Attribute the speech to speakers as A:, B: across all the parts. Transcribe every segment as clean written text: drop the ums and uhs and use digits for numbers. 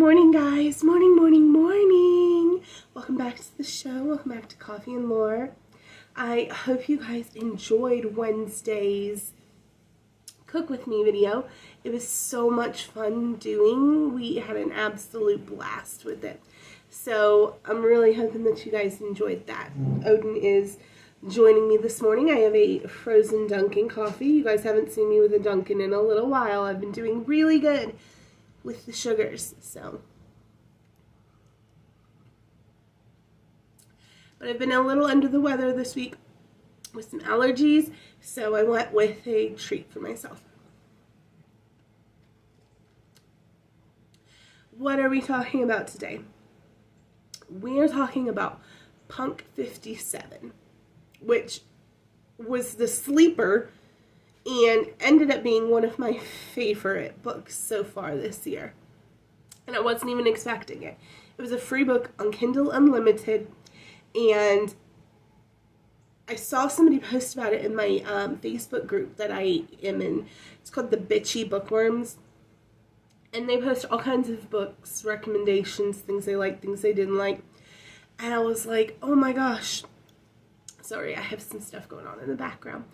A: Morning, guys. Morning, morning, morning. Welcome back to the show. Welcome back to Coffee and Lore. I hope you guys enjoyed Wednesday's Cook With Me video. It was so much fun doing. We had an absolute blast with it. So I'm really hoping that you guys enjoyed that. Odin is joining me this morning. I have a frozen Dunkin' coffee. You guys haven't seen me with a Dunkin' in a little while. I've been doing really good with the sugars, but I've been a little under the weather this week with some allergies, so I went with a treat for myself. What are we talking about today? We are talking about Punk 57, which was the sleeper and ended up being one of my favorite books so far this year. And I wasn't even expecting it. It was a free book on Kindle Unlimited, and I saw somebody post about it in my Facebook group that I am in. It's called the Bitchy Bookworms. And they post all kinds of books, recommendations, things they liked, things they didn't like. And I was like, oh my gosh. Sorry, I have some stuff going on in the background.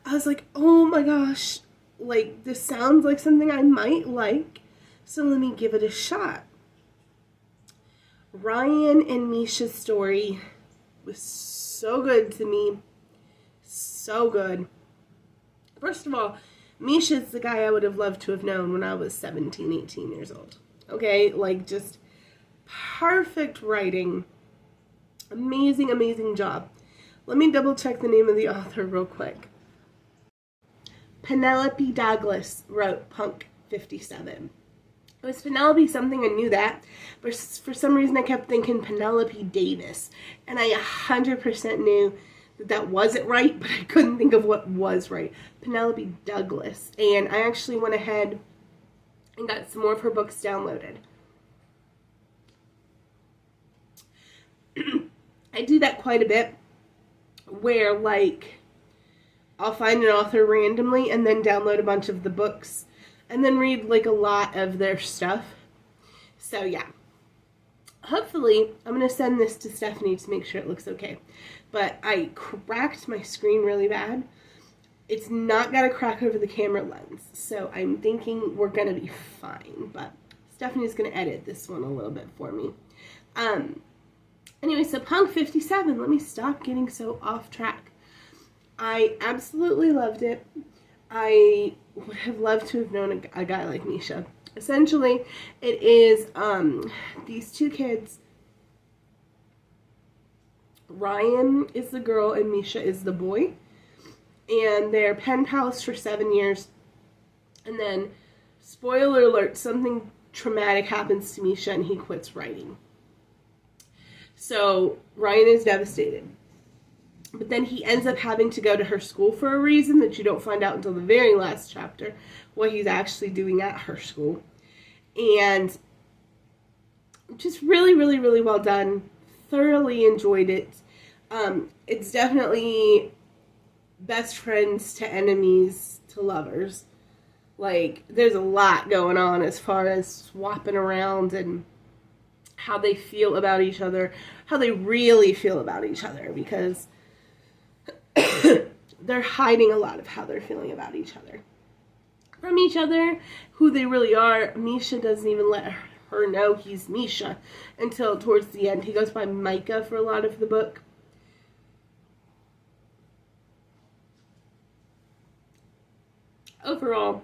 A: I was like, oh my gosh, like, this sounds like something I might like, so let me give it a shot. Ryan and Misha's story was so good to me. So good. First of all, Misha's the guy I would have loved to have known when I was 17, 18 years old. Okay? Like, just perfect writing. Amazing, amazing job. Let me double check the name of the author real quick. Penelope Douglas wrote Punk 57. It was Penelope something, I knew that, but for some reason I kept thinking Penelope Davis, and I 100% knew that that wasn't right, but I couldn't think of what was right. Penelope Douglas, and I actually went ahead and got some more of her books downloaded. I do that quite a bit, where, like, I'll find an author randomly and then download a bunch of the books and then read, like, a lot of their stuff. So, yeah. Hopefully, I'm going to send this to Stephanie to make sure it looks okay. But I cracked my screen really bad. It's not got a crack over the camera lens, so I'm thinking we're going to be fine. But Stephanie's going to edit this one a little bit for me. Anyway, so Punk 57. Let me stop getting so off track. I absolutely loved it. I would have loved to have known a guy like Misha. Essentially, it is these two kids. Ryan is the girl and Misha is the boy. And they're pen pals for 7 years. And then, spoiler alert, something traumatic happens to Misha and he quits writing. So, Ryan is devastated. But then he ends up having to go to her school for a reason that you don't find out until the very last chapter, what he's actually doing at her school. And just really, really, really well done. Thoroughly enjoyed it. It's definitely best friends to enemies to lovers. Like, there's a lot going on as far as swapping around and how they feel about each other, how they really feel about each other, because they're hiding a lot of how they're feeling about each other. From each other, who they really are. Misha doesn't even let her know he's Misha until towards the end. He goes by Micah for a lot of the book. Overall,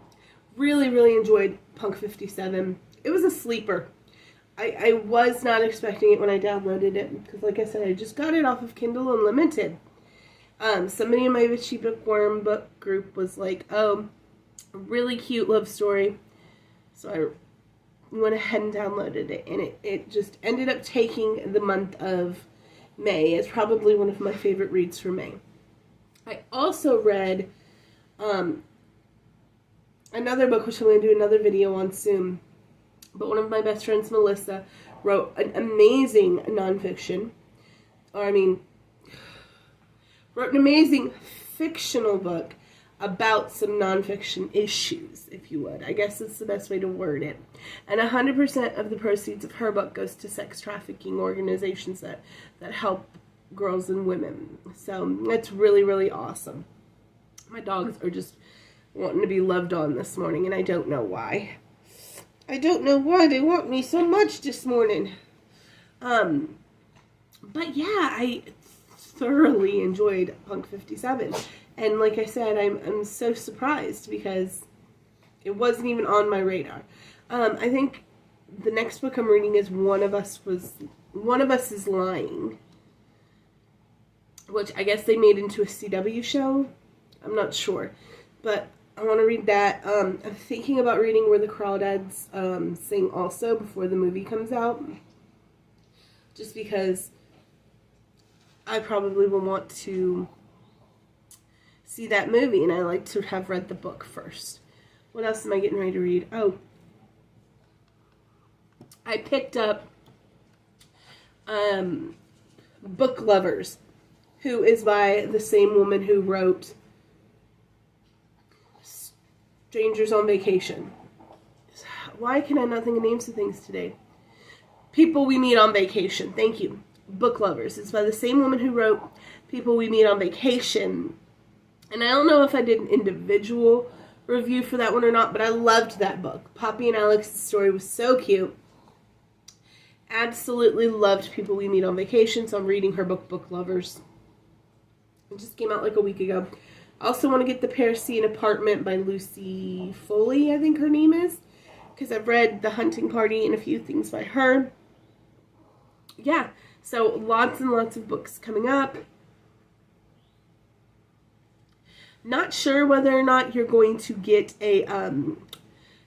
A: really, really enjoyed Punk 57. It was a sleeper. I was not expecting it when I downloaded it, because like I said, I just got it off of Kindle Unlimited. Somebody in my Bitchy Bookworm book group was like, oh, a really cute love story. So I went ahead and downloaded it, and it just ended up taking the month of May as probably one of my favorite reads for May. I also read another book, which I'm going to do another video on soon, but one of my best friends, Melissa, wrote an amazing nonfiction, wrote an amazing fictional book about some nonfiction issues, if you would. I guess that's the best way to word it. And 100% of the proceeds of her book goes to sex trafficking organizations that help girls and women. So that's really, really awesome. My dogs are just wanting to be loved on this morning, and I don't know why. I don't know why they want me so much this morning. But yeah, I thoroughly enjoyed Punk 57. And like I said, I'm so surprised because it wasn't even on my radar. I think the next book I'm reading is One of Us is Lying, which I guess they made into a CW show. I'm not sure, but I want to read that. I'm thinking about reading Where the Crawdads Sing also before the movie comes out, just because I probably will want to see that movie, and I like to have read the book first. What else am I getting ready to read? Oh, I picked up Book Lovers, who is by the same woman who wrote Strangers on Vacation. Why can I not think of names of things today? People We Meet on Vacation. Thank you. Book Lovers. It's by the same woman who wrote People We Meet on Vacation. And I don't know if I did an individual review for that one or not, but I loved that book. Poppy and Alex's story was so cute. Absolutely loved People We Meet on Vacation, so I'm reading her book, Book Lovers. It just came out like a week ago. I also want to get The Parisian Apartment by Lucy Foley, I think her name is, because I've read The Hunting Party and a few things by her. Yeah, so lots and lots of books coming up. Not sure whether or not you're going to get a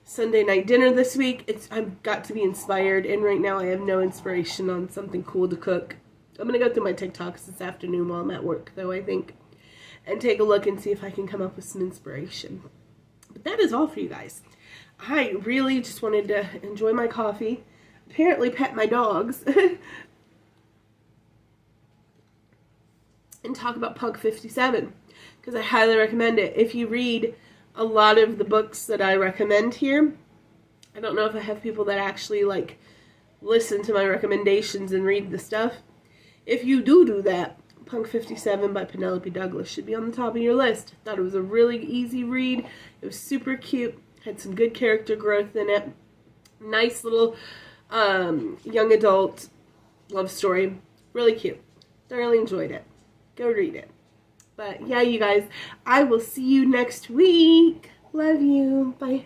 A: Sunday night dinner this week. I've got to be inspired, and right now I have no inspiration on something cool to cook. I'm going to go through my TikToks this afternoon while I'm at work, though, I think, and take a look and see if I can come up with some inspiration. But that is all for you guys. I really just wanted to enjoy my coffee, apparently pet my dogs, and talk about Punk 57. Because I highly recommend it. If you read a lot of the books that I recommend here, I don't know if I have people that actually like listen to my recommendations and read the stuff. If you do that, Punk 57 by Penelope Douglas should be on the top of your list. Thought it was a really easy read. It was super cute. Had some good character growth in it. Nice little young adult love story. Really cute. Thoroughly enjoyed it. Go read it. But yeah, you guys, I will see you next week. Love you. Bye.